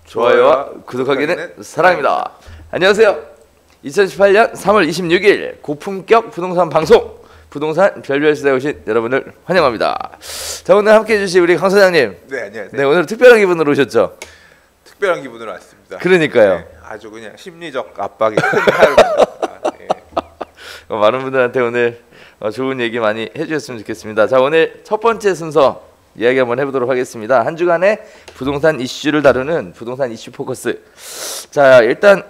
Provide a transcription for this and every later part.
좋아요와 구독하기는 사랑입니다. 안녕하세요. 2018년 3월 26일 고품격 부동산 방송 부동산 별별 시대에 오신 여러분을 환영합니다. 자, 오늘 함께해 주실 우리 강 사장님. 네, 안녕하세요. 네, 오늘 특별한 기분으로 오셨죠? 특별한 기분으로 왔습니다. 그러니까요. 네, 아주 그냥 심리적 압박이 큰 하루입니다. 네. 많은 분들한테 오늘 좋은 얘기 많이 해주셨으면 좋겠습니다. 자, 오늘 첫 번째 순서 이야기 한번 해보도록 하겠습니다. 한 주간의 부동산 이슈를 다루는 부동산 이슈 포커스. 자, 일단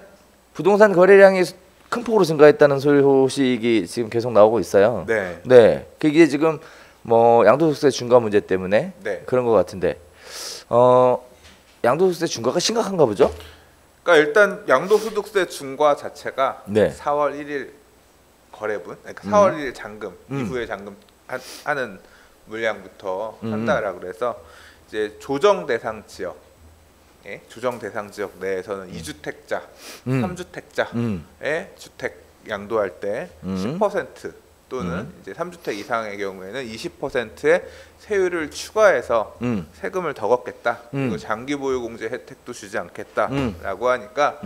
부동산 거래량이 큰 폭으로 증가했다는 소식이 지금 계속 나오고 있어요. 네. 네. 그게 지금 뭐 양도소득세 중과 문제 때문에 네. 그런 것 같은데, 양도소득세 중과가 심각한가 보죠? 그러니까 일단 양도소득세 중과 자체가 네. 4월 1일 거래분, 그러니까 4월 1일 잔금 이후에 잔금 하는 물량부터 한다라 그래서 이제 조정 대상 지역, 조정 대상 지역 내에서는 2주택자, 3주택자의 주택 양도할 때 10% 또는 이제 3주택 이상의 경우에는 20%의 세율을 추가해서 세금을 더 걷겠다. 그리고 장기 보유 공제 혜택도 주지 않겠다라고 하니까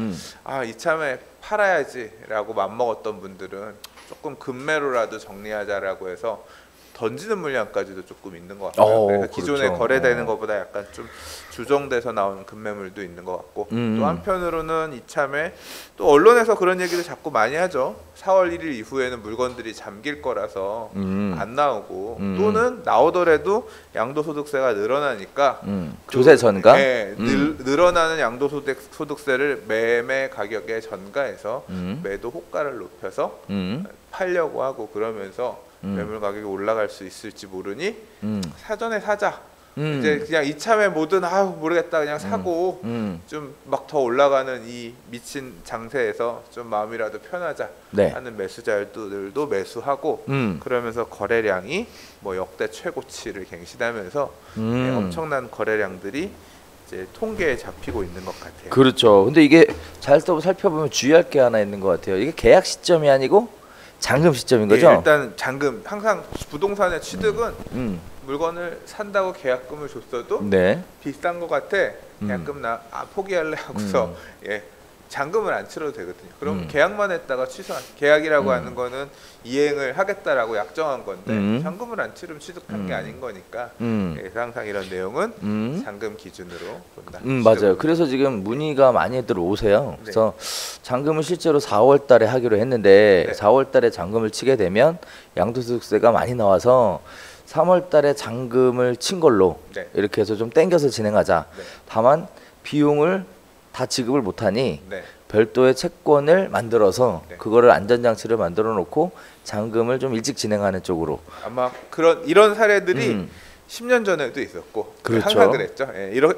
아, 이참에 팔아야지라고 맘먹었던 분들은 조금 급매로라도 정리하자라고 해서 던지는 물량까지도 조금 있는 것 같아요. 그래서 기존에 그렇죠. 거래되는 것보다 약간 좀 조정돼서 나오는 급매물도 있는 것 같고 또 한편으로는 이참에 또 언론에서 그런 얘기를 자꾸 많이 하죠. 4월 1일 이후에는 물건들이 잠길 거라서 안 나오고 또는 나오더라도 양도소득세가 늘어나니까 조세 전가? 네, 늘어나는 양도소득세를 매매 가격에 전가해서 매도 호가를 높여서 팔려고 하고 그러면서 매물 가격이 올라갈 수 있을지 모르니 사전에 사자. 이제 그냥 이참에 뭐든 모르겠다 그냥 사고 좀 막 더 올라가는 이 미친 장세에서 좀 마음이라도 편하자 네. 하는 매수자들도 매수하고 그러면서 거래량이 뭐 역대 최고치를 갱신하면서 엄청난 거래량들이 이제 통계에 잡히고 있는 것 같아요. 그렇죠. 근데 이게 잘 살펴보면 주의할 게 하나 있는 것 같아요. 이게 계약 시점이 아니고 잔금 시점인 거죠? 일단 잔금, 항상 부동산의 취득은 물건을 산다고 계약금을 줬어도 네. 비싼 것 같아 계약금 포기할래 하고서 잔금을 안 치러도 되거든요. 그럼 계약만 했다가 취소한, 계약이라고 하는 거는 이행을 하겠다라고 약정한 건데 잔금을 안 치르면 취득한 게 아닌 거니까 그래서 항상 이런 내용은 잔금 기준으로 본다. 맞아요. 그래서 지금 문의가 많이 들어오세요. 네. 그래서 잔금을 실제로 4월 달에 하기로 했는데 네. 4월 달에 잔금을 치게 되면 양도소득세가 많이 나와서 3월 달에 잔금을 친 걸로 네. 이렇게 해서 좀 땡겨서 진행하자. 네. 다만 비용을 다 지급을 못하니 네. 별도의 채권을 만들어서 네. 그거를 안전장치를 만들어 놓고 잔금을 좀 일찍 진행하는 쪽으로. 아마 이런 사례들이 10년 전에도 있었고 그렇죠. 항상 그랬죠.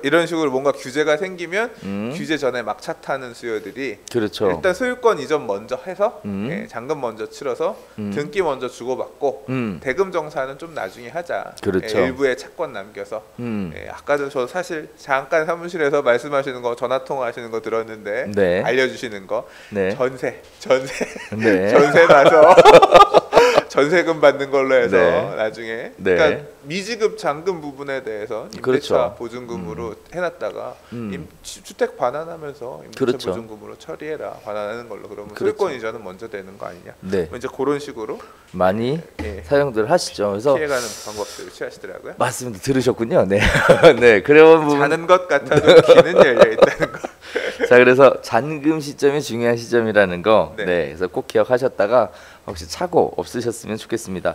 이런 식으로 뭔가 규제가 생기면 규제 전에 막 차 타는 수요들이 그렇죠. 일단 소유권 이전 먼저 해서 잔금 먼저 치러서 등기 먼저 주고받고 대금 정산은 좀 나중에 하자. 그렇죠. 일부의 차권 남겨서 아까도 저 사실 잠깐 사무실에서 말씀하시는 거 전화 통화하시는 거 들었는데 네. 알려주시는 거 네. 전세 네. 전세 나서 전세금 받는 걸로 해서 네. 나중에 네. 그러니까 미지급 잔금 부분에 대해서 임대차 그렇죠. 보증금으로 해놨다가 주택 반환하면서 임대차 그렇죠. 보증금으로 처리해라 반환하는 걸로 그러면 그렇죠. 소유권 이전은 먼저 되는 거 아니냐. 네. 이제 그런 식으로 많이 사용들 하시죠. 그래서 피해가는 방법들을 취하시더라고요. 맞습니다. 들으셨군요. 네. 네. 그런 부분. 자는 것 같아도 귀는 열려 있다는 거. 자, 그래서 잔금 시점이 중요한 시점이라는 거. 네. 네. 그래서 꼭 기억하셨다가 혹시 사고 없으셨으면 좋겠습니다.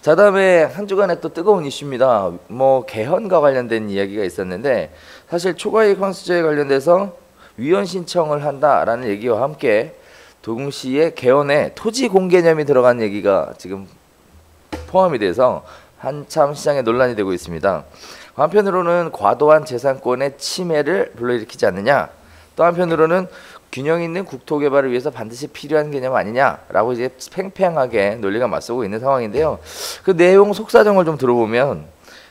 자, 다음에 한 주간에 또 뜨거운 이슈입니다. 뭐 개헌과 관련된 이야기가 있었는데 사실 초과이익 환수제에 관련돼서 위헌 신청을 한다라는 얘기와 함께 동시에 개헌에 토지 공개념이 들어간 얘기가 지금 포함이 돼서 한참 시장에 논란이 되고 있습니다. 한편으로는 과도한 재산권의 침해를 불러일으키지 않느냐, 또 한편으로는 균형 있는 국토 개발을 위해서 반드시 필요한 개념 아니냐라고 이제 팽팽하게 논리가 맞서고 있는 상황인데요. 그 내용 속사정을 좀 들어보면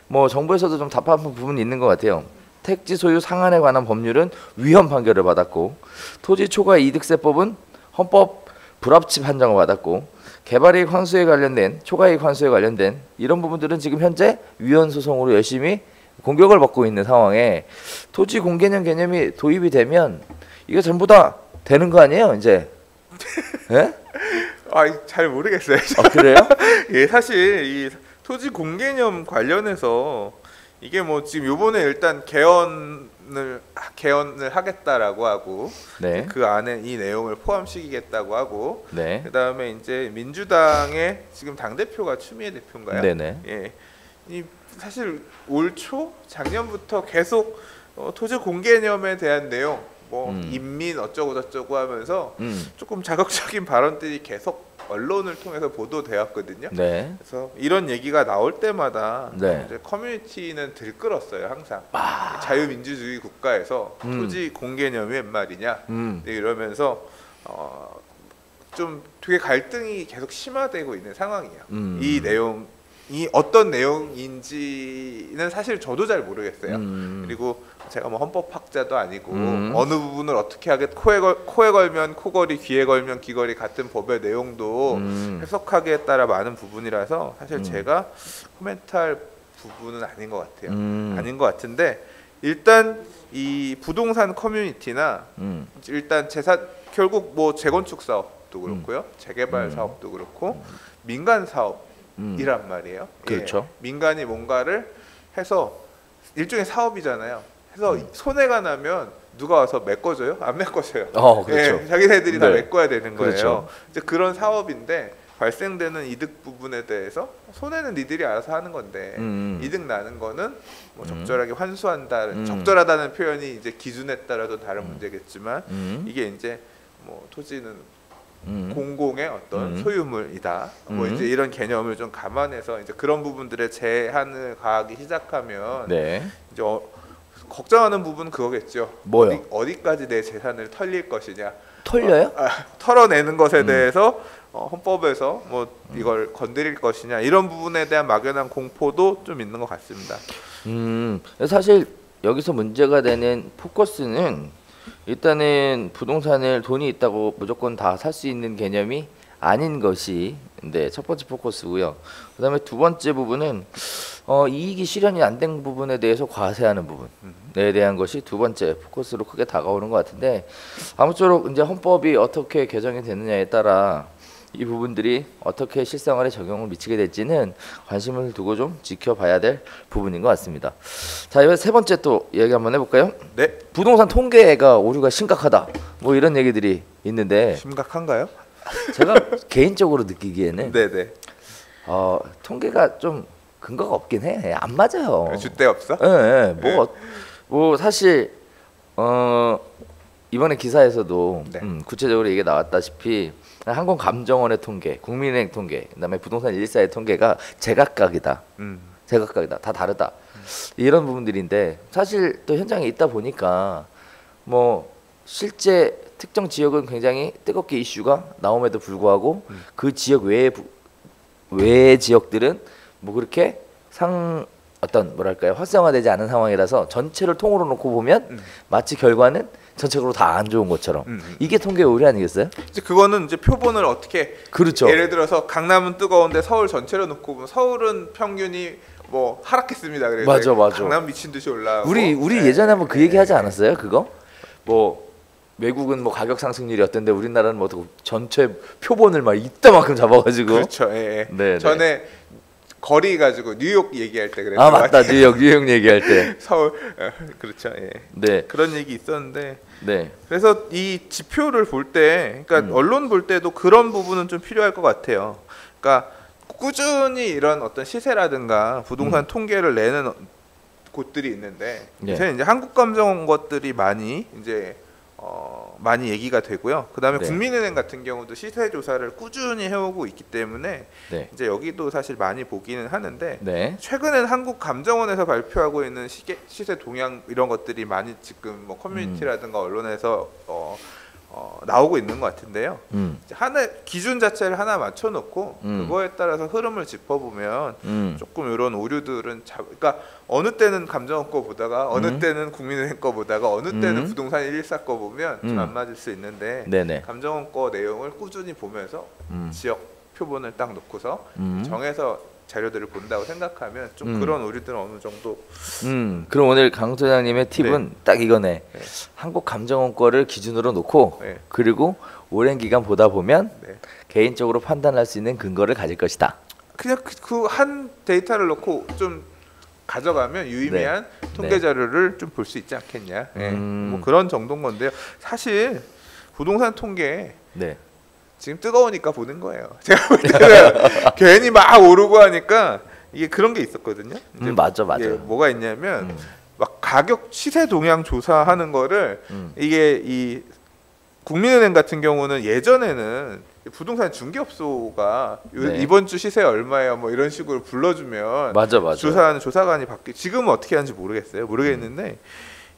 뭐 정부에서도 좀 답답한 부분이 있는 것 같아요. 택지 소유 상한에 관한 법률은 위헌 판결을 받았고, 토지 초과 이득세법은 헌법 불합치 판정을 받았고, 개발이익 환수에 관련된 초과이익 환수에 관련된 이런 부분들은 지금 현재 위헌 소송으로 열심히 공격을 받고 있는 상황에 토지 공개념 개념이 도입이 되면 이게 전부 다 되는 거 아니에요, 이제? 예? 잘 모르겠어요. 그래요? 예, 사실 이 토지 공개념 관련해서 이게 뭐 지금 요번에 일단 개헌을 하겠다라고 하고 네. 그 안에 이 내용을 포함시키겠다고 하고 네. 그다음에 이제 민주당의 지금 당 대표가 추미애 대표인가요? 네네. 예. 이 사실 올 초 작년부터 계속 토지 공개념에 대한 내용 뭐 인민 어쩌고 저쩌고 하면서 조금 자극적인 발언들이 계속 언론을 통해서 보도되었거든요. 네. 그래서 이런 얘기가 나올 때마다 네. 이제 커뮤니티는 들끓었어요. 항상 자유민주주의 국가에서 토지 공개념이 웬 말이냐 이러면서 좀 되게 갈등이 계속 심화되고 있는 상황이에요. 이 내용이 어떤 내용인지는 사실 저도 잘 모르겠어요. 그리고 제가 뭐 헌법학자도 아니고 어느 부분을 어떻게 하겠 코에 걸면 코걸이, 귀에 걸면 귀걸이 같은 법의 내용도 해석하기에 따라 많은 부분이라서 사실 제가 코멘트할 부분은 아닌 것 같아요. 아닌 것 같은데 일단 이 부동산 커뮤니티나 일단 결국 뭐 재건축 사업도 그렇고요, 재개발 사업도 그렇고 민간 사업이란 말이에요. 그렇죠. 예, 민간이 뭔가를 해서 일종의 사업이잖아요. 해서 손해가 나면 누가 와서 메꿔줘요? 안 메꿔줘요. 그렇죠. 예, 자기네들이 다 네. 메꿔야 되는 거예요. 그렇죠. 이제 그런 사업인데 발생되는 이득 부분에 대해서 손해는 니들이 알아서 하는 건데 이득 나는 거는 뭐 적절하게 환수한다. 적절하다는 표현이 이제 기준에 따라서 다른 문제겠지만 이게 이제 뭐 토지는 공공의 어떤 소유물이다. 뭐 이제 이런 개념을 좀 감안해서 이제 그런 부분들의 제한을 가하기 시작하면 네. 이제 걱정하는 부분은 그거겠죠. 뭐요? 어디까지 내 재산을 털릴 것이냐. 털려요? 털어내는 것에 대해서 헌법에서 뭐 이걸 건드릴 것이냐 이런 부분에 대한 막연한 공포도 좀 있는 것 같습니다. 사실 여기서 문제가 되는 포커스는 일단은 부동산을 돈이 있다고 무조건 다 살 수 있는 개념이 아닌 것이 첫 번째 포커스고요. 그다음에 두 번째 부분은 이익이 실현이 안 된 부분에 대해서 과세하는 부분에 대한 것이 두 번째 포커스로 크게 다가오는 것 같은데 아무쪼록 이제 헌법이 어떻게 개정이 되느냐에 따라 이 부분들이 어떻게 실생활에 적용을 미치게 될지는 관심을 두고 좀 지켜봐야 될 부분인 것 같습니다. 자, 이번 세 번째 또 이야기 한번 해볼까요? 네. 부동산 통계가 오류가 심각하다. 뭐 이런 얘기들이 있는데 심각한가요? 제가 개인적으로 느끼기에는 네네. 통계가 좀 근거가 없긴 해. 안 맞아요. 줏대 없어? 예, 뭐 사실 이번에 기사에서도 네. 구체적으로 얘기 나왔다시피 한국감정원의 통계, 국민은행 통계, 그다음에 부동산 114의 통계가 제각각이다. 제각각이다. 다 다르다. 이런 부분들인데 사실 또 현장에 있다 보니까 뭐 실제 특정 지역은 굉장히 뜨겁게 이슈가 나옴에도 불구하고 그 지역 외의 지역들은 뭐 그렇게 어떤 뭐랄까요 활성화되지 않은 상황이라서 전체를 통으로 놓고 보면 마치 결과는 전체적으로 다 안 좋은 것처럼 이게 통계 오류 아니겠어요? 이제 그거는 이제 표본을 어떻게 그렇죠. 예를 들어서 강남은 뜨거운데 서울 전체로 놓고 보면 서울은 평균이 뭐 하락했습니다. 그래서 맞아. 강남 미친 듯이 올라가고 우리 네. 예전에 한번 그 얘기 하지 않았어요? 그거 뭐 외국은 뭐 가격 상승률이 어떤데 우리나라는 뭐 전체 표본을 막 이따만큼 잡아가지고 그렇죠. 예. 네. 전에 거리 가지고 뉴욕 얘기할 때 그랬죠. 아 맞다 뉴욕 얘기할 때 서울 그렇죠. 예. 네. 그런 얘기 있었는데 네. 그래서 이 지표를 볼 때 그러니까 언론 볼 때도 그런 부분은 좀 필요할 것 같아요. 그러니까 꾸준히 이런 어떤 시세라든가 부동산 통계를 내는 곳들이 있는데 네. 요새 이제 한국감정 것들이 많이 이제 많이 얘기가 되고요. 그다음에 네. 국민은행 같은 경우도 시세 조사를 꾸준히 해오고 있기 때문에 네. 이제 여기도 사실 많이 보기는 하는데 네. 최근엔 한국감정원에서 발표하고 있는 시세 동향 이런 것들이 많이 지금 뭐 커뮤니티라든가 언론에서 나오고 있는 것 같은데요. 이제 하나 기준 자체를 하나 맞춰놓고 그거에 따라서 흐름을 짚어보면 조금 이런 오류들은 그러니까 어느 때는 감정원 거 보다가 어느 때는 국민은행 거 보다가 어느 때는 부동산 114 거 보면 좀 안 맞을 수 있는데 네네. 감정원 거 내용을 꾸준히 보면서 지역 표본을 딱 놓고서 정해서 자료들을 본다고 생각하면 좀 그런 오류들은 어느 정도. 그럼 오늘 강 소장님의 팁은 네. 딱 이거네. 네. 한국감정원 거를 기준으로 놓고 네. 그리고 오랜 기간 보다 보면 네. 개인적으로 판단할 수 있는 근거를 가질 것이다. 그냥 그 한 데이터를 놓고 좀 가져가면 유의미한 네. 통계 네. 자료를 좀 볼 수 있지 않겠냐. 뭐 그런 정도인 건데요. 사실 부동산 통계 네. 지금 뜨거우니까 보는 거예요. 제가 볼 때는 괜히 막 오르고 하니까 이게 그런 게 있었거든요. 이제 맞아. 이게 뭐가 있냐면 막 가격 시세 동향 조사하는 거를 이게 이 국민은행 같은 경우는 예전에는 부동산 중개업소가 네. 이번 주 시세 얼마예요? 뭐 이런 식으로 불러주면 맞아. 조사하는 조사관이 바뀌. 지금은 어떻게 하는지 모르겠는데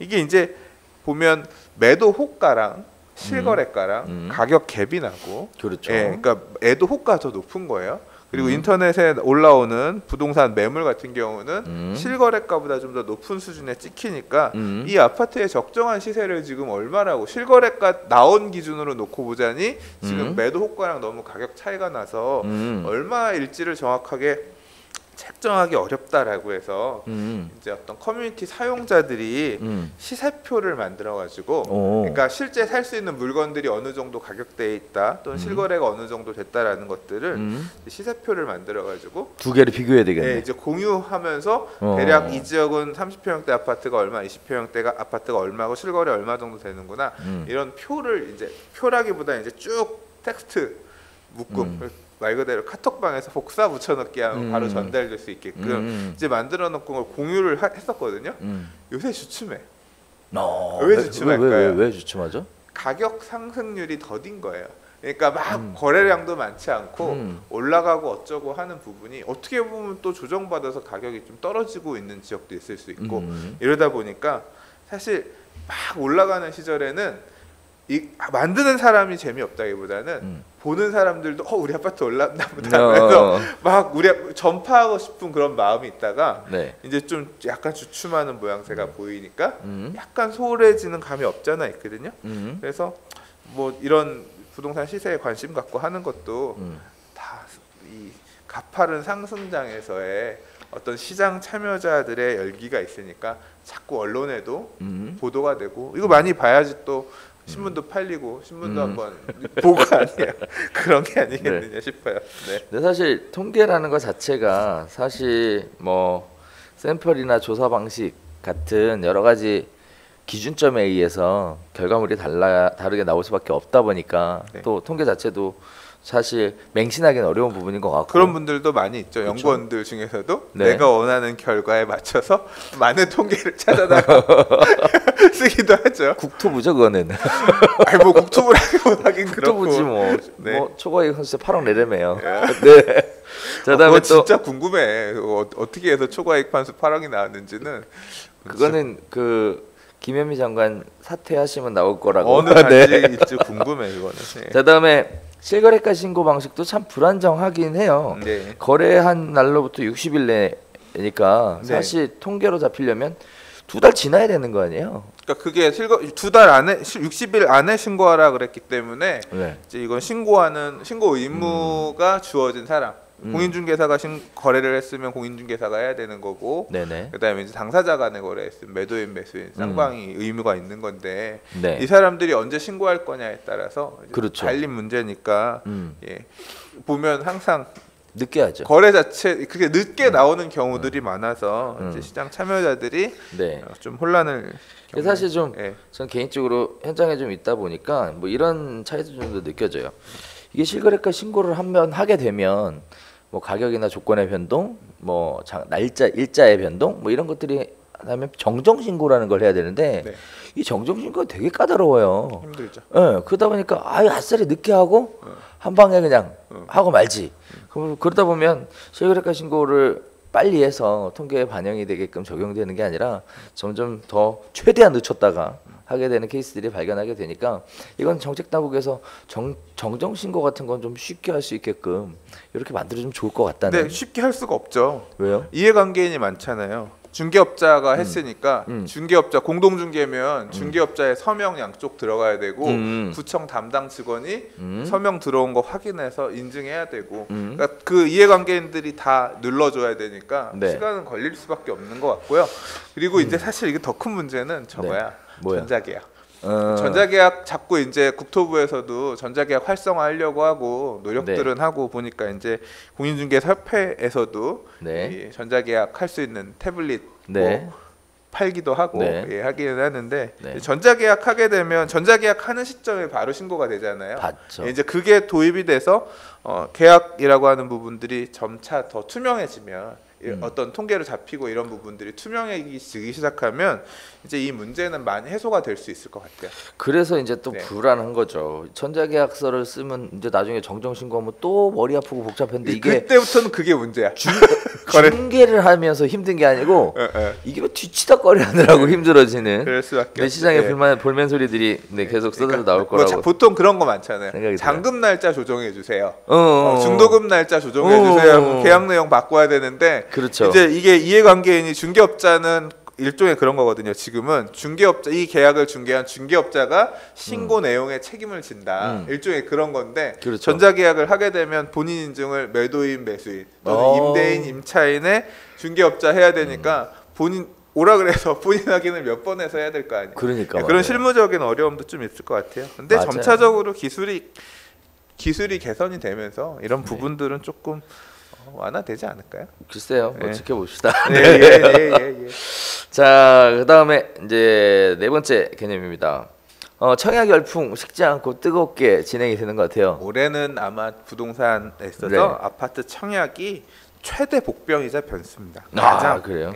이게 이제 보면 매도 호가랑 실거래가랑 가격 갭이 나고, 그렇죠. 예, 그러니까 매도 호가 더 높은 거예요. 그리고 인터넷에 올라오는 부동산 매물 같은 경우는 실거래가보다 좀 더 높은 수준에 찍히니까 이 아파트의 적정한 시세를 지금 얼마라고 실거래가 나온 기준으로 놓고 보자니 지금 매도 호가랑 너무 가격 차이가 나서 얼마일지를 정확하게 책정하기 어렵다라고 해서 이제 어떤 커뮤니티 사용자들이 시세표를 만들어 가지고, 그러니까 실제 살 수 있는 물건들이 어느 정도 가격대에 있다 또는 실거래가 어느 정도 됐다라는 것들을 시세표를 만들어 가지고 두 개를 비교해야 되겠네. 네, 이제 공유하면서 대략 이 지역은 30평형대 아파트가 얼마, 20평형대가 아파트가 얼마고 실거래 얼마 정도 되는구나, 이런 표를 이제 표라기보다 이제 쭉 텍스트 묶음, 말 그대로 카톡방에서 복사 붙여넣기 하면 바로 전달될 수 있게끔 이제 만들어 놓고 그걸 공유를 했었거든요. 요새 주춤해. 왜 주춤할까요? 왜 주춤하죠? 가격 상승률이 더딘 거예요. 그러니까 막 거래량도 많지 않고 올라가고 어쩌고 하는 부분이 어떻게 보면 또 조정받아서 가격이 좀 떨어지고 있는 지역도 있을 수 있고, 이러다 보니까 사실 막 올라가는 시절에는 만드는 사람이 재미없다기보다는 보는 사람들도 우리 아파트 올랐나 보다 하면서 막 우리 전파하고 싶은 그런 마음이 있다가 네. 이제 좀 약간 주춤하는 모양새가 보이니까 약간 소홀해지는 감이 없잖아 있거든요. 그래서 뭐 이런 부동산 시세에 관심 갖고 하는 것도 다 이 가파른 상승장에서의 어떤 시장 참여자들의 열기가 있으니까 자꾸 언론에도 보도가 되고, 이거 많이 봐야지 또 신문도 팔리고 신문도 한번 보고 아니에요. 그런 게 아니겠느냐 싶어요. 네. 근데 사실 통계라는 것 자체가 사실 뭐 샘플이나 조사 방식 같은 여러 가지 기준점에 의해서 결과물이 다르게 나올 수밖에 없다 보니까 또 통계 자체도 사실 맹신하기는 어려운 부분인 것 같고, 그런 분들도 많이 있죠. 그렇죠? 연구원들 중에서도 내가 원하는 결과에 맞춰서 많은 통계를 찾아다가 쓰기도 하죠. 국토부죠 그거는. 아니 뭐 국토부라고 하긴 그렇고. 국토부지 뭐. 네. 뭐 초과이익 선수 8억 내려매요. 네. 자, 다음에 또 진짜 궁금해. 어떻게 해서 초과이익 판수 8억이 나왔는지는. 그거는 그 김현미 장관 사퇴하시면 나올 거라고. 어느 단지일지 궁금해 이거는. 네. 자, 다음에 실거래가 신고 방식도 참 불안정하긴 해요. 네. 거래한 날로부터 60일 내니까 사실 통계로 잡히려면 2달 지나야 되는 거 아니에요? 그러니까 그게 2달 안에 60일 안에 신고하라 그랬기 때문에 이제 이건 신고 의무가 주어진 사람. 공인중개사가 거래를 했으면 공인중개사가 해야 되는 거고, 그다음에 이제 당사자 간에 거래했으면 매도인 매수인 쌍방이 의무가 있는 건데, 이 사람들이 언제 신고할 거냐에 따라서 그렇죠. 달린 문제니까 예. 보면 항상 늦게 하죠. 거래 자체 그게 늦게 나오는 경우들이 많아서 이제 시장 참여자들이 좀 혼란을. 사실 좀 전 개인적으로 현장에 좀 있다 보니까 뭐 이런 차이도 좀 더 느껴져요. 이게 실거래가 신고를 한번 하게 되면 뭐 가격이나 조건의 변동, 뭐 일자의 변동, 뭐 이런 것들이 하면 정정 신고라는 걸 해야 되는데 이 정정 신고가 되게 까다로워요. 힘들죠. 그러다 보니까 아싸리 늦게 하고 한 방에 그냥 하고 말지. 그러다 보면 실거래가 신고를 빨리 해서 통계에 반영이 되게끔 적용되는 게 아니라 점점 더 최대한 늦췄다가 하게 되는 케이스들이 발견하게 되니까 이건 정책 당국에서 정정 신고 같은 건 좀 쉽게 할 수 있게끔 이렇게 만들어주면 좋을 것 같다는. 네, 쉽게 할 수가 없죠. 왜요? 이해관계인이 많잖아요. 중개업자가 했으니까 중개업자 공동중개면 중개업자의 서명 양쪽 들어가야 되고 구청 담당 직원이 서명 들어온 거 확인해서 인증해야 되고 그러니까 그 이해관계인들이 다 눌러줘야 되니까 네. 시간은 걸릴 수밖에 없는 것 같고요. 그리고 이제 사실 이게 더 큰 문제는 저거야. 네. 뭐야? 전자계약. 전자계약 자꾸 이제 국토부에서도 전자계약 활성화하려고 하고 노력들은 하고 보니까 이제 공인중개사협회에서도 이 전자계약 할 수 있는 태블릿 뭐 팔기도 하고 하기는 하는데 전자계약 하게 되면 전자계약 하는 시점에 바로 신고가 되잖아요. 이제 그게 도입이 돼서 계약이라고 하는 부분들이 점차 더 투명해지면 어떤 통계로 잡히고 이런 부분들이 투명해지기 시작하면 이제 이 문제는 많이 해소가 될 수 있을 것 같아요. 그래서 이제 또 불안한 거죠. 전자계약서를 쓰면 이제 나중에 정정신고하면 또 머리 아프고 복잡한데 이게 그때부터는 그게 문제야. 중개를 하면서 힘든 게 아니고 이게 뭐 뒤치다거리 하느라고 힘들어지는. 그럴 수밖에. 시장에 볼멘 소리들이 계속 쏟아져 나올 거라고. 보통 그런 거 많잖아요. 잔금 날짜 조정해 주세요. 중도금 날짜 조정해 주세요. 계약 내용 바꿔야 되는데. 그렇죠. 이제 이게 이해관계인이 중개업자는 일종의 그런 거거든요. 지금은 중개업자 이 계약을 중개한 중개업자가 신고 내용에 책임을 진다. 일종의 그런 건데 전자계약을 하게 되면 본인 인증을 매도인 매수인 또는 임대인 임차인의 중개업자 해야 되니까 본인 오라 그래서 본인 확인을 몇 번 해서 해야 될 거 아니에요. 그러니까 그런 실무적인 어려움도 좀 있을 것 같아요. 근데 점차적으로 기술이 개선이 되면서 이런 부분들은 조금 완화되지 않을까요? 글쎄요. 뭐 지켜봅시다. 자, 그다음에 이제 네 번째 개념입니다. 청약 열풍 식지 않고 뜨겁게 진행이 되는 것 같아요. 올해는 아마 부동산에 있어서 아파트 청약이 최대 복병이자 변수입니다. 그래요?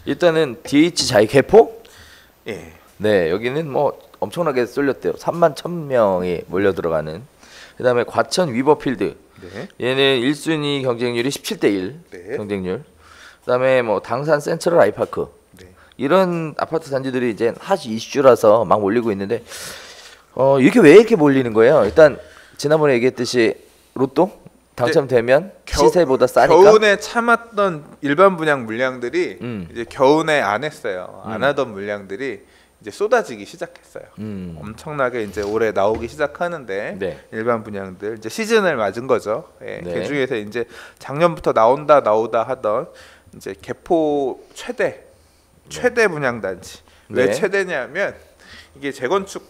일단은 DH 자이개포? 네, 여기는 뭐 엄청나게 쏠렸대요. 3만 1,000명이 몰려 들어가는. 그다음에 과천 위버필드. 얘는 1순위 경쟁률이 17대1 경쟁률. 그다음에 뭐 당산 센트럴 아이파크. 이런 아파트 단지들이 이제 핫 이슈라서 막 몰리고 있는데 이렇게 왜 이렇게 몰리는 거예요? 일단 지난번에 얘기했듯이 로또 당첨되면 시세보다 싸니까 겨우내 참았던 일반 분양 물량들이 이제 겨우내 안 했어요. 안 하던 물량들이 이제 쏟아지기 시작했어요. 엄청나게 이제 올해 나오기 시작하는데 일반 분양들 이제 시즌을 맞은 거죠. 그 중에서 이제 작년부터 나오다 하던 이제 개포 최대 분양 단지. 왜 최대냐면 이게 재건축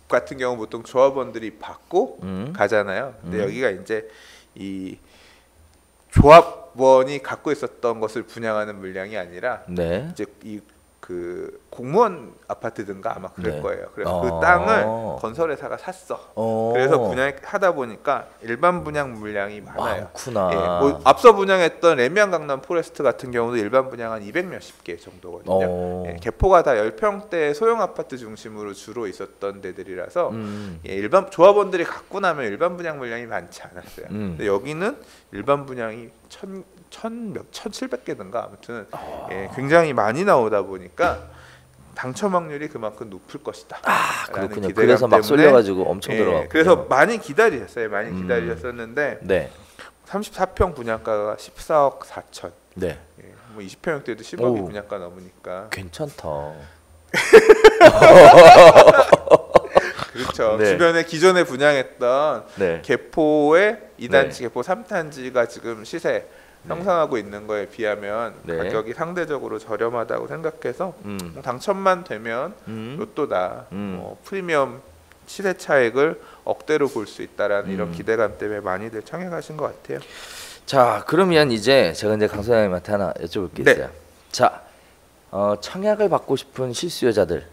같은 경우 보통 조합원들이 받고 가잖아요. 근데 여기가 이제 이 조합원이 갖고 있었던 것을 분양하는 물량이 아니라 이제 그 공무원 아파트든가 아마 그럴 거예요. 그래서 그 땅을 건설회사가 샀어. 그래서 분양하다 보니까 일반 분양 물량이 많아요. 뭐 앞서 분양했던 레미안 강남 포레스트 같은 경우도 일반 분양 한 200몇십 개 정도거든요. 개포가 다 10평대 소형 아파트 중심으로 주로 있었던 데들이라서 일반 조합원들이 갖고 나면 일반 분양 물량이 많지 않았어요. 근데 여기는 일반 분양이 1,700개든가 아무튼 굉장히 많이 나오다 보니까 당첨 확률이 그만큼 높을 것이다. 그렇군요. 그래서 막 쏠려가지고 엄청 들어가고. 그래서 많이 기다리셨어요. 많이 기다리셨었는데 34평 분양가가 14억 4천. 뭐 20평대도 10억이 분양가 넘으니까 괜찮다. 그렇죠. 주변에 기존에 분양했던 개포의 2단지, 개포 3단지가 지금 시세 형성하고 있는 거에 비하면 가격이 상대적으로 저렴하다고 생각해서 당첨만 되면 로또다 프리미엄 시세 차익을 억대로 볼 수 있다라는 이런 기대감 때문에 많이들 청약하신 것 같아요. 자, 그러면 이제 제가 이제 강 소장님한테 하나 여쭤볼 게 있어요. 자, 청약을 받고 싶은 실수요자들.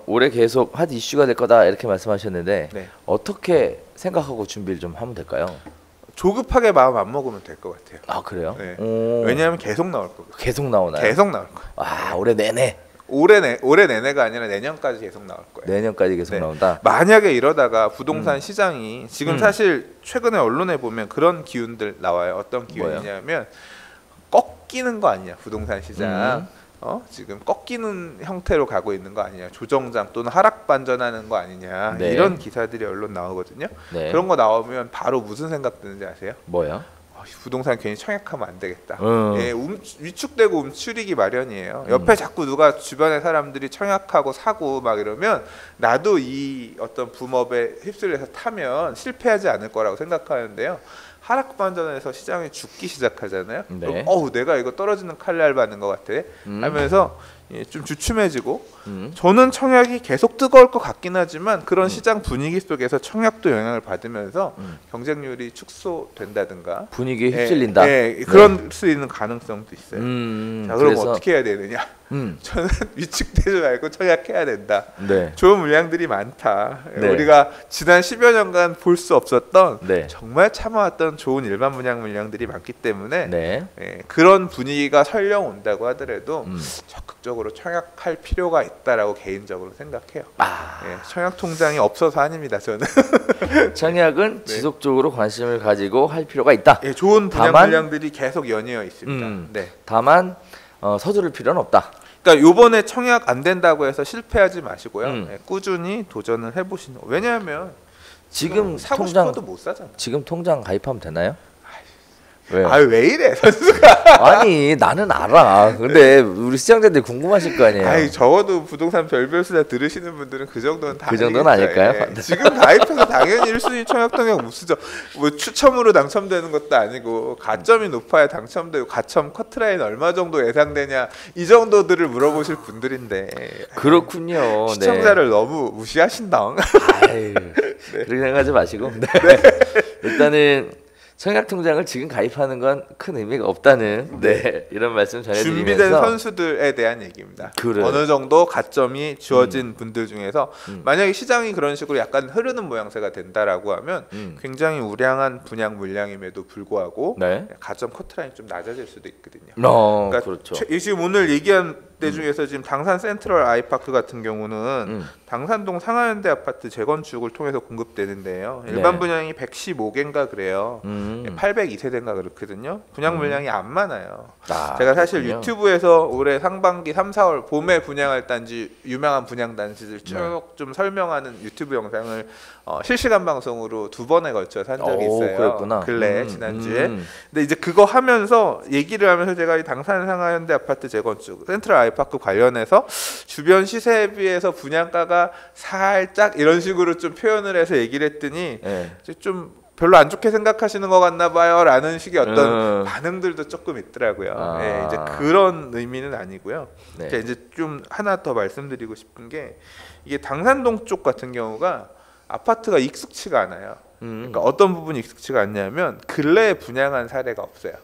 올해 계속 핫 이슈가 될 거다 이렇게 말씀하셨는데 어떻게 생각하고 준비를 좀 하면 될까요? 조급하게 마음 안 먹으면 될 것 같아요. 그래요? 왜냐하면 계속 나올 거고. 계속 나오나요? 계속 나올 거예요. 올해 내내. 올해 내내가 아니라 내년까지 계속 나올 거예요. 내년까지 계속 나온다. 만약에 이러다가 부동산 시장이 지금 사실 최근에 언론에 보면 그런 기운들 나와요. 어떤 기운이냐면 꺾이는 거 아니냐 부동산 시장. 지금 꺾이는 형태로 가고 있는 거 아니냐, 조정장 또는 하락 반전하는 거 아니냐, 이런 기사들이 언론 나오거든요. 그런 거 나오면 바로 무슨 생각 드는지 아세요? 뭐요? 부동산 괜히 청약하면 안 되겠다. 예, 위축되고 움츠리기 마련이에요. 옆에 자꾸 누가 주변의 사람들이 청약하고 사고 막 이러면 나도 이 어떤 붐업에 휩쓸려서 타면 실패하지 않을 거라고 생각하는데요. 하락 반전에서 시장이 죽기 시작하잖아요. 네. 그럼 내가 이거 떨어지는 칼날 받는 것 같아 하면서 좀 주춤해지고 저는 청약이 계속 뜨거울 것 같긴 하지만 그런 시장 분위기 속에서 청약도 영향을 받으면서 경쟁률이 축소된다든가 분위기에 휩쓸린다. 그런 수 있는 가능성도 있어요. 자, 그럼 그래서, 어떻게 해야 되느냐? 저는 위축되지 말고 청약해야 된다. 네. 좋은 물량들이 많다. 네. 우리가 지난 10여 년간 볼 수 없었던 네. 정말 참아왔던 좋은 일반 분양 물량들이 많기 때문에 네. 그런 분위기가 설령 온다고 하더라도 적극적으로 청약할 필요가 있다라고 개인적으로 생각해요. 청약 통장이 없어서 아닙니다. 저는 청약은 지속적으로 관심을 가지고 할 필요가 있다. 좋은 분양 물량들이 계속 연이어 있습니다. 다만 서두를 필요는 없다. 그러니까 요번에 청약 안 된다고 해서 실패하지 마시고요. 꾸준히 도전을 해보시는. 왜냐하면 지금 사고 통장 싶어도 못 사잖아. 지금 통장 가입하면 되나요? 왜? 왜 이래 선수가? 아니 나는 알아. 근데 우리 시청자들이 궁금하실 거 아니에요. 적어도 부동산 별별 수다 들으시는 분들은 그 정도는 다 그 정도는 아닐까요? 지금 가입해서 당연히 1순위 청약 통역 못 쓰죠. 뭐 추첨으로 당첨되는 것도 아니고 가점이 높아야 당첨되고 가점 커트라인 얼마 정도 예상되냐 이 정도들을 물어보실 분들인데 그렇군요. 시청자를 너무 무시하신다. 그렇게 생각하지 마시고 일단은 청약 통장을 지금 가입하는 건 큰 의미가 없다는 이런 말씀 전해드리면서 준비된 선수들에 대한 얘기입니다. 그래. 어느 정도 가점이 주어진 분들 중에서 만약에 시장이 그런 식으로 약간 흐르는 모양새가 된다라고 하면 굉장히 우량한 분양 물량임에도 불구하고 가점 커트라인이 좀 낮아질 수도 있거든요. 그러니까 그렇죠. 지금 오늘 얘기한 데 중에서 지금 당산 센트럴 아이파크 같은 경우는 당산동 상하현대 아파트 재건축을 통해서 공급되는데요. 일반 분양이 115개인가 그래요. 802세대인가 그렇거든요. 분양 물량이 안 많아요. 제가 사실 유튜브에서 올해 상반기 3, 4월 봄에 분양할 단지 유명한 분양 단지들 쭉 좀 설명하는 유튜브 영상을 실시간 방송으로 2번에 걸쳐서 한 적이 있어요. 그랬구나. 근래 지난주에. 근데 이제 그거 하면서 얘기를 하면서 제가 이 당산 상하현대 아파트 재건축 센트럴 아이파크 관련해서 주변 시세에 비해서 분양가가 살짝 이런 식으로 좀 표현을 해서 얘기를 했더니 이제 좀 별로 안 좋게 생각하시는 것 같나 봐요 라는 식의 어떤 반응들도 조금 있더라고요. 이제 그런 의미는 아니고요. 이제 좀 하나 더 말씀드리고 싶은 게 이게 당산동 쪽 같은 경우가 아파트가 익숙치가 않아요. 그러니까 어떤 부분이 익숙치가 않냐면 근래에 분양한 사례가 없어요.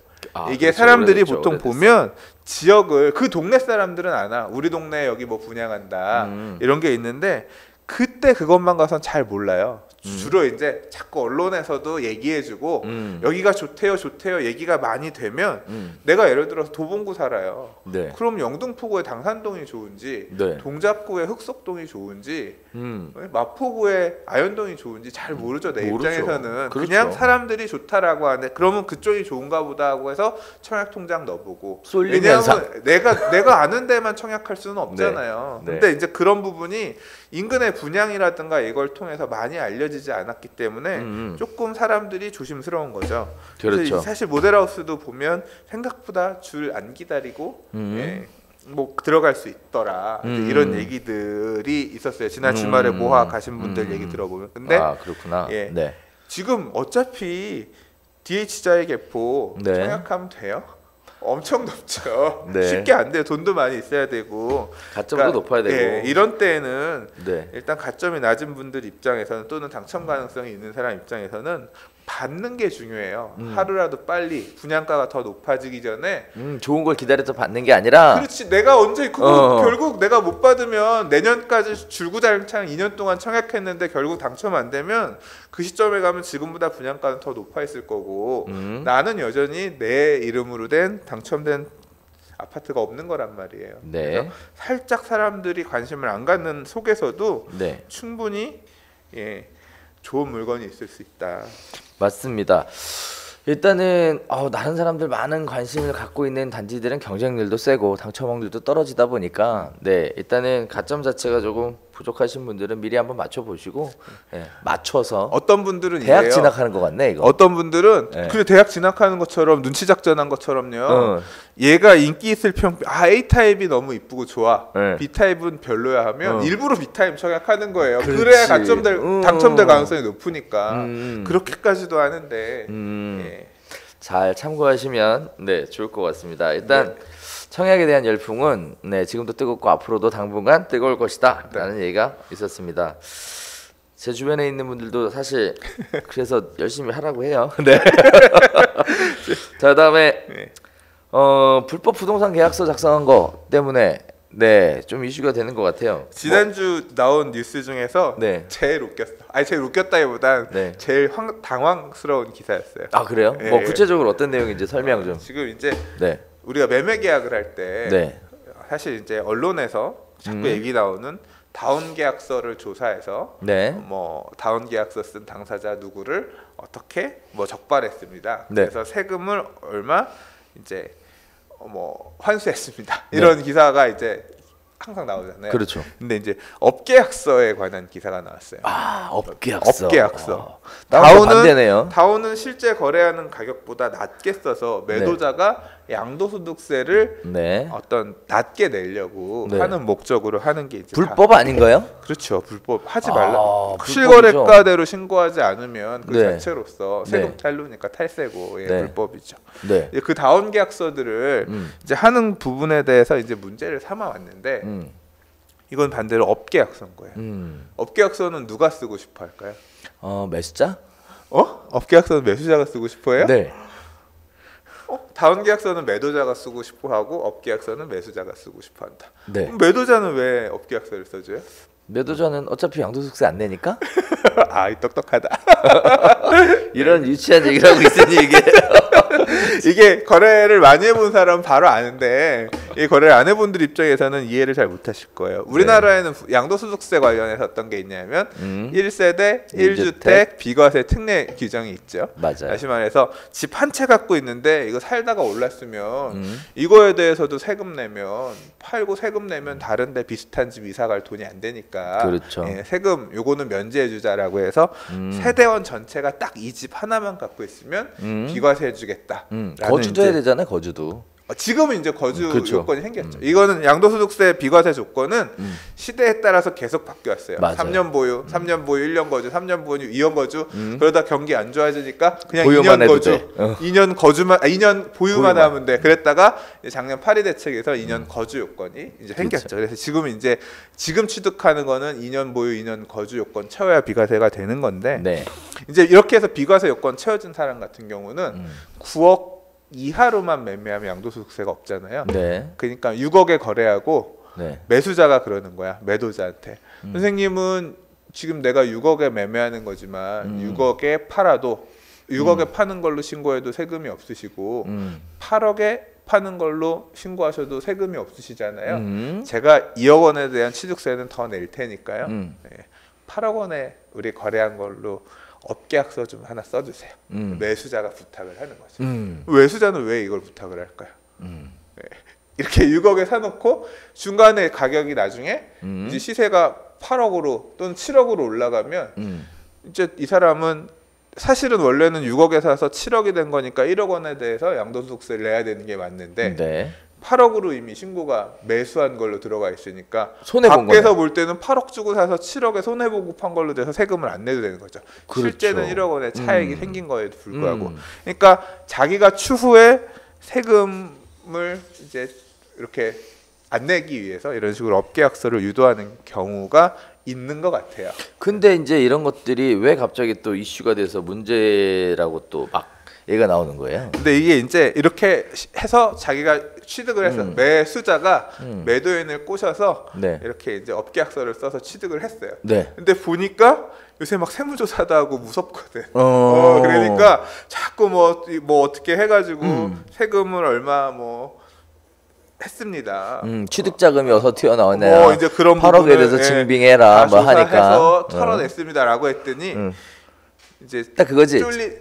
이게 그렇죠. 사람들이 오래됐죠. 보통 보면 지역을 그 동네 사람들은 아나 우리 동네에 여기 뭐 분양한다 이런 게 있는데 그때 그것만 가선 잘 몰라요. 주로 이제 자꾸 언론에서도 얘기해주고 여기가 좋대요 좋대요 얘기가 많이 되면 내가 예를 들어서 도봉구 살아요. 그럼 영등포구의 당산동이 좋은지 동작구의 흑석동이 좋은지 마포구의 아현동이 좋은지 잘 모르죠. 내 입장에서는 그렇죠. 그냥 사람들이 좋다라고 하는데 그러면 그쪽이 좋은가 보다 하고 해서 청약통장 넣어보고 왜냐하면 내가 아는 데만 청약할 수는 없잖아요. 근데 이제 그런 부분이 인근의 분양이라든가 이걸 통해서 많이 알려지지 않았기 때문에 조금 사람들이 조심스러운 거죠. 그래서 사실 모델하우스도 보면 생각보다 줄 안 기다리고 뭐 들어갈 수 있더라 이런 얘기들이 있었어요. 지난 주말에 모하 가신 분들 얘기 들어보면. 근데 그렇구나. 지금 어차피 DH자의 개포 청약하면 돼요? 엄청 높죠. 쉽게 안 돼요. 돈도 많이 있어야 되고 가점도 높아야 되고 이런 때에는 일단 가점이 낮은 분들 입장에서는 또는 당첨 가능성이 있는 사람 입장에서는 받는 게 중요해요. 하루라도 빨리 분양가가 더 높아지기 전에 좋은 걸 기다려서 받는 게 아니라 그렇지. 내가 언제 그거 결국 내가 못 받으면 내년까지 줄구장창 2년 동안 청약했는데 결국 당첨 안 되면 그 시점에 가면 지금보다 분양가는 더 높아 있을 거고 나는 여전히 내 이름으로 된 당첨된 아파트가 없는 거란 말이에요. 그래서 살짝 사람들이 관심을 안 갖는 속에서도 충분히 좋은 물건이 있을 수 있다. 맞습니다. 일단은 다른 사람들 많은 관심을 갖고 있는 단지들은 경쟁률도 세고 당첨 확률도 떨어지다 보니까 일단은 가점 자체가 조금 부족하신 분들은 미리 한번 맞춰 보시고 예, 맞춰서 어떤 분들은 대학 이래요. 진학하는 것 같네 이거. 어떤 분들은 네. 그래 대학 진학하는 것처럼 눈치 작전한 것처럼요. 얘가 인기 있을 A 타입이 너무 이쁘고 좋아. 네. B 타입은 별로야 하면 일부러 B 타입 청약하는 거예요. 그렇지. 그래야 당첨될 가능성이 높으니까 그렇게까지도 하는데 예. 잘 참고하시면 네 좋을 것 같습니다. 일단 청약에 대한 열풍은 네 지금도 뜨겁고 앞으로도 당분간 뜨거울 것이다라는 얘기가 있었습니다. 제 주변에 있는 분들도 사실 그래서 열심히 하라고 해요. 네. 자 그다음에 불법 부동산 계약서 작성한 거 때문에 네 좀 이슈가 되는 것 같아요. 지난주 나온 뉴스 중에서 네. 제일 웃겼어. 아니 제일 웃겼다기보단 네. 제일 당황스러운 기사였어요. 아 그래요? 예, 뭐 구체적으로 어떤 내용인지 설명 좀. 지금 이제 네. 우리가 매매 계약을 할 때 네. 사실 이제 언론에서 자꾸 얘기 나오는 다운 계약서를 조사해서 네. 뭐 다운 계약서 쓴 당사자 누구를 어떻게 뭐 적발했습니다. 네. 그래서 세금을 얼마 이제 뭐 환수했습니다. 이런 기사가 이제 항상 나오잖아요. 그렇죠. 근데 이제 업계약서에 관한 기사가 나왔어요. 아 업계약서. 업계약서. 반대네요. 다운은 실제 거래하는 가격보다 낮게 써서 매도자가 양도소득세를 네. 어떤 낮게 내려고 네. 하는 목적으로 하는 게 이제 불법 아닌가요? 그렇죠. 불법 하지 말라. 불법이죠. 실거래가대로 신고하지 않으면 그 네. 자체로서 세금 네. 탈루니까 탈세고 예, 네. 불법이죠. 네. 그 다운 계약서들을 이제 하는 부분에 대해서 이제 문제를 삼아 왔는데 이건 반대로 업계약서인 거예요. 업계약서는 누가 쓰고 싶어 할까요? 매수자? 업계약서는 매수자가 쓰고 싶어요? 네. 다운 계약서는 매도자가 쓰고 싶어 하고 업계약서는 매수자가 쓰고 싶어 한다. 네. 그럼 매도자는 왜 업계약서를 써줘요? 매도자는 어차피 양도소득세 안 내니까? 아, 똑똑하다. 이런 유치한 얘기를 하고 있으니 이게 거래를 많이 해본 사람은 바로 아는데 이 거래를 안 해본 분들 입장에서는 이해를 잘 못하실 거예요. 우리나라에는 양도소득세 관련해서 어떤 게 있냐면 1세대 1주택 비과세 특례 규정이 있죠. 맞아요. 다시 말해서 집 한 채 갖고 있는데 이거 살다가 올랐으면 이거에 대해서도 세금 내면 팔고 세금 내면 다른데 비슷한 집 이사 갈 돈이 안 되니까 그렇죠. 예, 세금 요거는 면제해 주자라고 해서 세대원 전체가 딱 이 집 하나만 갖고 있으면 비과세 해주겠다. 거주도 해야 되잖아요. 거주도. 지금은 이제 거주 그렇죠. 요건이 생겼죠. 이거는 양도소득세 비과세 조건은 시대에 따라서 계속 바뀌었어요. 맞아요. 3년 보유, 3년 보유, 1년 거주, 3년 보유, 2년 거주. 그러다 경기 안 좋아지니까 그냥 보유만 2년 해도 거주, 돼. 2년 거주만, 2년 보유만 하면 돼. 그랬다가 이제 작년 파리 대책에서 2년 거주 요건이 이제 생겼죠. 그래서 지금은 이제 지금 취득하는 거는 2년 보유, 2년 거주 요건 채워야 비과세가 되는 건데 네. 이제 이렇게 해서 비과세 요건 채워진 사람 같은 경우는 9억 이하로만 매매하면 양도소득세가 없잖아요. 네. 그러니까 6억에 거래하고 네. 매수자가 그러는 거야. 매도자한테. 선생님은 지금 내가 6억에 매매하는 거지만 6억에 팔아도 6억에 파는 걸로 신고해도 세금이 없으시고 8억에 파는 걸로 신고하셔도 세금이 없으시잖아요. 제가 2억 원에 대한 취득세는 더 낼 테니까요. 네. 8억 원에 우리 거래한 걸로 업계약서 좀 하나 써주세요. 매수자가 부탁을 하는 거죠. 매수자는 왜 이걸 부탁을 할까요? 네. 이렇게 6억에 사놓고 중간에 가격이 나중에 이제 시세가 8억으로 또는 7억으로 올라가면 이제 이 사람은 사실은 원래는 6억에 사서 7억이 된 거니까 1억 원에 대해서 양도소득세를 내야 되는 게 맞는데 네. 8억으로 이미 신고가 매수한 걸로 들어가 있으니까 손해본 밖에서 볼 때는 8억 주고 사서 7억에 손해보고 판 걸로 돼서 세금을 안 내도 되는 거죠. 그렇죠. 실제는 1억 원의 차액이 생긴 거에도 불구하고 그러니까 자기가 추후에 세금을 이제 이렇게 안 내기 위해서 이런 식으로 업계약서를 유도하는 경우가 있는 것 같아요. 근데 이제 이런 것들이 왜 갑자기 또 이슈가 돼서 문제라고 또 막 얘가 나오는 거예요? 근데 이게 이제 이렇게 해서 자기가 취득을 해서 매수자가 매도인을 꼬셔서 네. 이렇게 이제 업계약서를 써서 취득을 했어요. 네. 근데 보니까 요새 막 세무조사도 하고 무섭거든. 그러니까 자꾸 뭐 어떻게 해가지고 세금을 얼마 뭐 했습니다. 취득 자금이 어디서 튀어나왔냐? 뭐 이제 그런 8억에 대해서 증빙해라 뭐 하니까 조사해서 털어냈습니다라고 했더니 이제 딱 그거지. 쫄리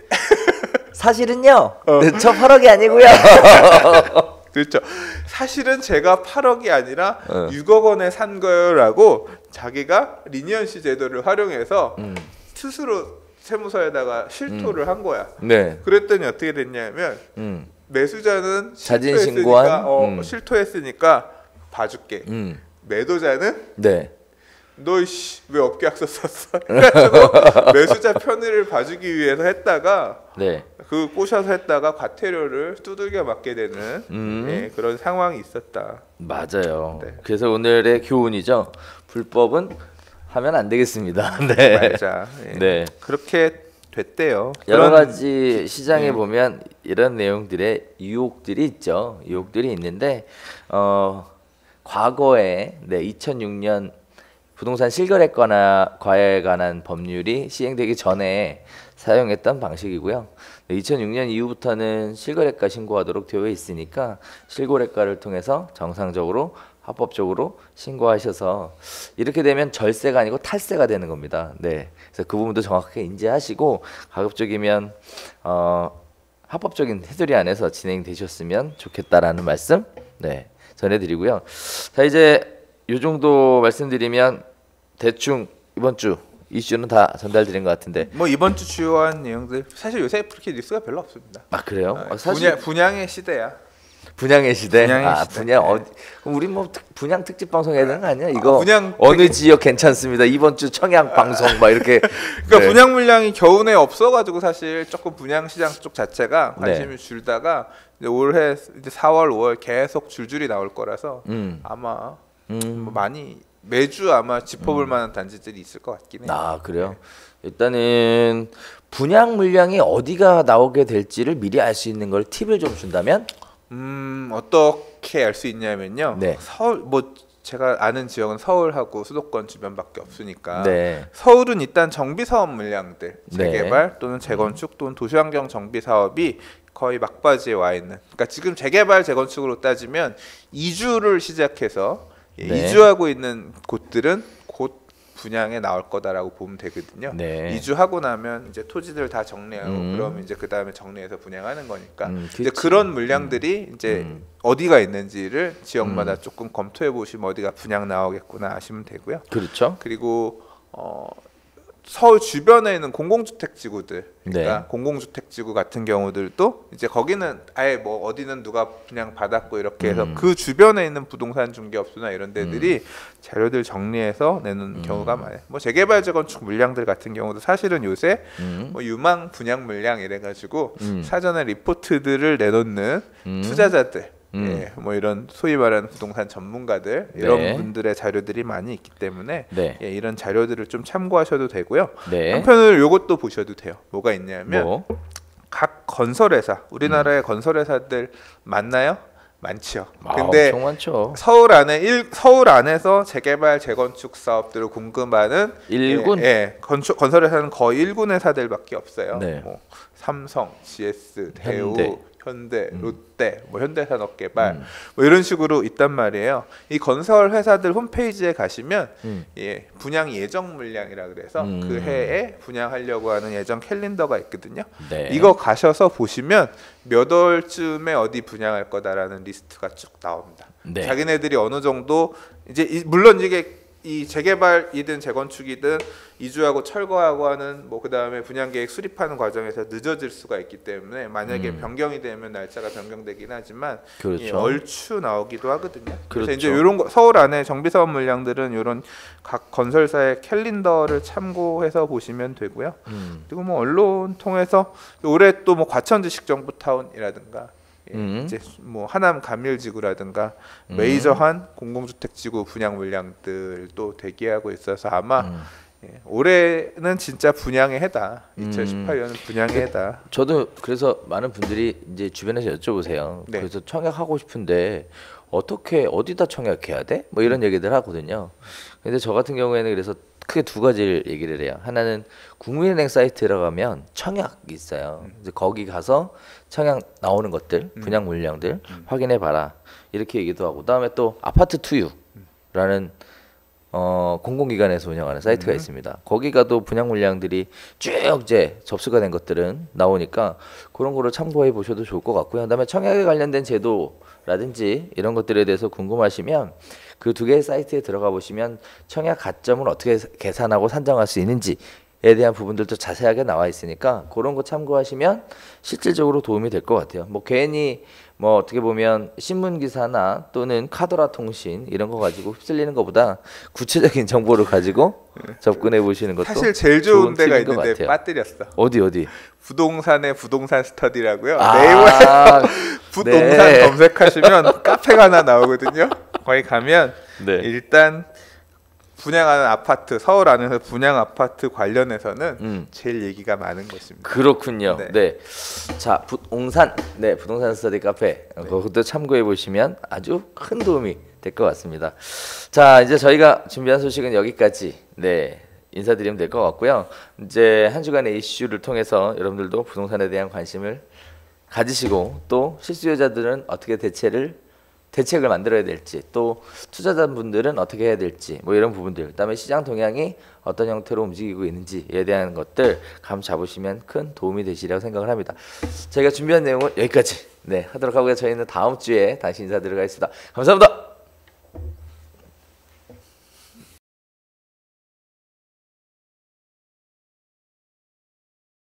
사실은요. 저 8억이 아니고요. 그렇죠. 사실은 제가 8억이 아니라 6억 원에 산 거요라고 자기가 리니언시 제도를 활용해서 스스로 세무서에다가 실토를 한 거야. 네. 그랬더니 어떻게 됐냐면 매수자는 자진 신고한 실토했으니까 봐줄게. 매도자는 네. 너씨 왜 업계약서 썼어? 그래가지고 매수자 편의를 봐주기 위해서 했다가 네. 그 꼬셔서 했다가 과태료를 두들겨 맞게 되는 예, 그런 상황이 있었다. 맞아요. 네. 그래서 오늘의 교훈이죠. 불법은 하면 안 되겠습니다. 네. 맞아. 예. 네. 그렇게 됐대요. 여러 가지 시장에 보면 이런 내용들의 유혹들이 있죠. 유혹들이 있는데 과거에 2006년 부동산 실거래과에 관한 법률이 시행되기 전에 사용했던 방식이고요. 2006년 이후부터는 실거래가 신고하도록 되어 있으니까 실거래가를 통해서 정상적으로 합법적으로 신고하셔서 이렇게 되면 절세가 아니고 탈세가 되는 겁니다. 네, 그래서 그 부분도 정확하게 인지하시고 가급적이면 합법적인 테두리 안에서 진행되셨으면 좋겠다라는 말씀 전해드리고요. 자, 이제 이 정도 말씀드리면 대충 이번 주 이슈는 다 전달드린 것 같은데 뭐 이번 주 주요한 내용들 사실 요새 그렇게 뉴스가 별로 없습니다. 아 그래요? 사실 분양의 시대야. 분양의 시대. 분양의 시대. 분양 네. 그럼 우리 뭐 분양 특집 방송 해야 되는 거 아니야? 이거 분양 어느 지역 괜찮습니다. 이번 주 청약 방송 막 이렇게. 그러니까 네. 분양 물량이 겨우내 없어가지고 사실 조금 분양 시장 쪽 자체가 관심이 줄다가 이제 올해 이제 4월, 5월 계속 줄줄이 나올 거라서 아마 뭐 많이 매주 아마 짚어볼 만한 단지들이 있을 것 같긴 해요. 아 그래요? 일단은 분양 물량이 어디가 나오게 될지를 미리 알 수 있는 걸 팁을 좀 준다면? 어떻게 알 수 있냐면요. 네. 서울 뭐 제가 아는 지역은 서울하고 수도권 주변밖에 없으니까 네. 서울은 일단 정비 사업 물량들 네. 재개발 또는 재건축 또는 도시환경 정비 사업이 거의 막바지에 와 있는. 그러니까 지금 재개발 재건축으로 따지면 이주를 시작해서 네. 이주하고 있는 곳들은 곧 분양에 나올 거다라고 보면 되거든요. 네. 이주하고 나면 이제 토지들 다 정리하고 그러면 이제 그 다음에 정리해서 분양하는 거니까 이제 그치. 그런 물량들이 이제 어디가 있는지를 지역마다 조금 검토해 보시면 어디가 분양 나오겠구나 아시면 되고요. 그렇죠. 그리고 서울 주변에 있는 공공주택 지구들, 그러니까 네. 공공주택 지구 같은 경우들도 이제 거기는 아예 뭐 어디는 누가 그냥 받았고 이렇게 해서 그 주변에 있는 부동산 중개업소나 이런 데들이 자료들 정리해서 내는 경우가 많아요. 뭐 재개발 재건축 물량들 같은 경우도 사실은 요새 뭐 유망 분양 물량 이래가지고 사전에 리포트들을 내놓는 투자자들. 예, 뭐 이런 소위 말하는 부동산 전문가들 이런 네. 분들의 자료들이 많이 있기 때문에 네. 예, 이런 자료들을 좀 참고하셔도 되고요. 네. 한편으로 이것도 보셔도 돼요. 뭐가 있냐면 뭐? 각 건설회사, 우리나라의 건설회사들 많나요? 많죠. 근데 엄청 많죠. 서울 안에서 재개발 재건축 사업들을 공급하는 일군? 건설회사는 거의 1군 회사들밖에 없어요. 네. 뭐 삼성, GS, 대우, 현대. 롯데, 뭐 현대산업개발 뭐 이런 식으로 있단 말이에요. 이 건설 회사들 홈페이지에 가시면 분양 예정 물량이라 그래서 그 해에 분양하려고 하는 예정 캘린더가 있거든요. 네. 이거 가셔서 보시면 몇 월쯤에 어디 분양할 거다라는 리스트가 쭉 나옵니다. 네. 자기네들이 어느 정도 이제 물론 이게 이 재개발이든 재건축이든 이주하고 철거하고 하는 뭐 그다음에 분양계획 수립하는 과정에서 늦어질 수가 있기 때문에 만약에 변경이 되면 날짜가 변경되긴 하지만 그렇죠. 예, 얼추 나오기도 하거든요. 그렇죠. 그래서 이제 이런 거 서울 안에 정비사업 물량들은 이런 각 건설사의 캘린더를 참고해서 보시면 되고요. 그리고 뭐 언론 통해서 올해 또 뭐 과천지식 정부타운이라든가 이제 뭐 하남 감일지구라든가 메이저한 공공주택지구 분양 물량들도 대기하고 있어서 아마 올해는 진짜 분양의 해다. 2018년은 분양의 해다. 저도 그래서 많은 분들이 이제 주변에서 여쭤보세요. 네. 그래서 청약하고 싶은데 어떻게 어디다 청약해야 돼? 뭐 이런 얘기들 하거든요. 근데 저 같은 경우에는 그래서 크게 두 가지를 얘기를 해요. 하나는 국민은행 사이트에 들어가면 청약이 있어요. 이제 거기 가서 청약 나오는 것들, 분양 물량들 확인해 봐라. 이렇게 얘기도 하고, 그다음에 또 아파트 투유라는 공공기관에서 운영하는 사이트가 있습니다. 거기 가도 분양 물량들이 쭉 이제 접수가 된 것들은 나오니까 그런 거를 참고해 보셔도 좋을 것 같고요. 그다음에 청약에 관련된 제도라든지 이런 것들에 대해서 궁금하시면 그 두 개의 사이트에 들어가 보시면 청약 가점을 어떻게 계산하고 산정할 수 있는지에 대한 부분들도 자세하게 나와 있으니까 그런 거 참고하시면 실질적으로 도움이 될 것 같아요. 뭐 괜히 뭐 어떻게 보면 신문 기사나 또는 카더라 통신 이런 거 가지고 휩쓸리는 것보다 구체적인 정보를 가지고 접근해 보시는 것도 사실 제일 좋은 데가 팁인 것 있는데 같아요. 빠뜨렸어. 어디? 부동산의 부동산 스터디라고요. 아, 네이버에 부동산 네. 검색하시면 카페가 하나 나오거든요. 거기 가면 네. 일단 분양하는 아파트, 서울 안에서 분양 아파트 관련해서는 제일 얘기가 많은 것입니다. 그렇군요. 네. 네. 자, 부동산 스터디 카페. 그것도 참고해 보시면 아주 큰 도움이 될 것 같습니다. 자, 이제 저희가 준비한 소식은 여기까지. 네. 인사드리면 될 것 같고요. 이제 한 주간의 이슈를 통해서 여러분들도 부동산에 대한 관심을 가지시고 또 실수요자들은 어떻게 대책을 만들어야 될지 또 투자자분들은 어떻게 해야 될지 뭐 이런 부분들 그다음에 시장 동향이 어떤 형태로 움직이고 있는지에 대한 것들 감 잡으시면 큰 도움이 되시리라고 생각을 합니다. 저희가 준비한 내용은 여기까지 하도록 하고요. 저희는 다음 주에 다시 인사드리겠습니다. 감사합니다.